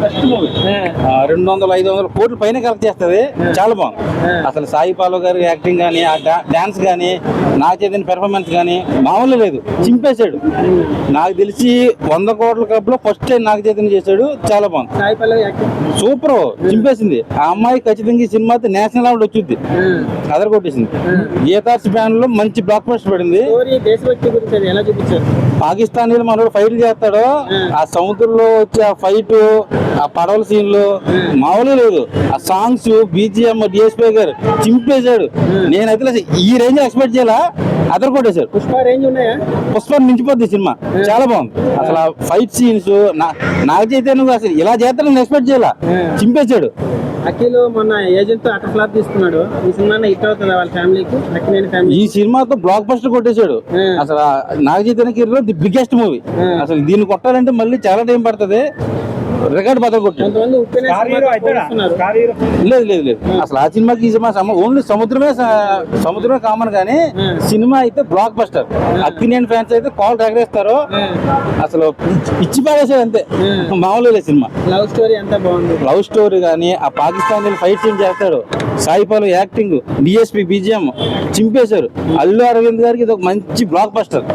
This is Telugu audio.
Best movie. 200-500 కోట్ల పైన కలెక్ట్ చేస్తుంది. చాలా బాగుంది అసలు. సాయి పాలో గారి యాక్టింగ్ కానీ, ఆ డాన్స్ కానీ, నాగ చైతన్య పెర్ఫార్మెన్స్ కానీ మామూలు లేదు. చింపేశాడు. నాకు తెలిసి 100 కోట్ల క్లబ్ లో ఫస్ట్ టైం నాగ చైతన్య చేశాడు. చాలా బాగుంది. Sai Pallavi acting super, చింపేసింది. ఆ అమ్మాయి ఖచ్చితంగా ఈ సినిమా నేషనల్ అవార్డు వచ్చింది. అదర్ కొట్టేసింది. గీతార్స్ బ్యాన్ లో మంచి బ్లాక్ బస్టర్ పడింది. దేశభక్తి గురించి అది ఎలా చూపించారు? పాకిస్తాన్ మనోడు ఫైట్ చేస్తాడు, ఆ సముద్రంలో వచ్చి ఆ ఫైట్, ఆ పడవల సీన్లు మామూలు లేదు. ఆ సాంగ్స్, బీజిఎం, డిఎస్పీ గారు చింపేశాడు. నేనైతే ఈ రేంజ్ ఎక్స్పెక్ట్ చేయాలా, అదర్ కొట్టేశాడు. పుష్ప రేంజ్ ఉన్నాయా? పుష్ప మించిపోద్ది సినిమా. చాలా బాగుంది అసలు. ఫైట్ సీన్స్ నాగ చైతన్య అసలు ఇలా చేస్తాడని ఎక్స్పెక్ట్ చేయాలా, చింపేశాడు. అఖిల్ మొన్న ఏజెంట్ తో అటర్ ఫ్లాప్ తీసుకున్నాడు. ఈ సినిమా హిట్ అవుతుంది వాళ్ళ ఫ్యామిలీకి, అఖిలేని ఫ్యామిలీ. ఈ సినిమాతో బ్లాక్ బస్టర్ కొట్టేశాడు. అసలు Naga Chaitanya career the biggest movie. అసలు దీన్ని కొట్టాలంటే మళ్ళీ చాలా టైం పడుతుంది. రికార్డ్ బద్దలు కొట్టాడు. లేదు లేదు లేదు అసలు ఆ సినిమాకి ఈ సినిమా ఓన్లీ సముద్రమే కామన్ కానీ సినిమా అయితే బ్లాక్ బస్టర్. అక్కినేని ఫ్యాన్స్ అయితే కాల్ ఎగరేస్తారు. అసలు పిచ్చి పాడేసాడు అంతే, మామూలు లేదు సినిమా. లవ్ స్టోరీ అంతా బాగుంది. లవ్ స్టోరీ కానీ, ఆ పాకిస్తాన్ ఫైట్ సీన్ చేస్తాడు. సాయి పాలు యాక్టింగ్, డిఎస్పీ బీజిఎం చింపేశారు. అల్లు అరవింద్ గారికి ఇది ఒక మంచి బ్లాక్ బస్టర్.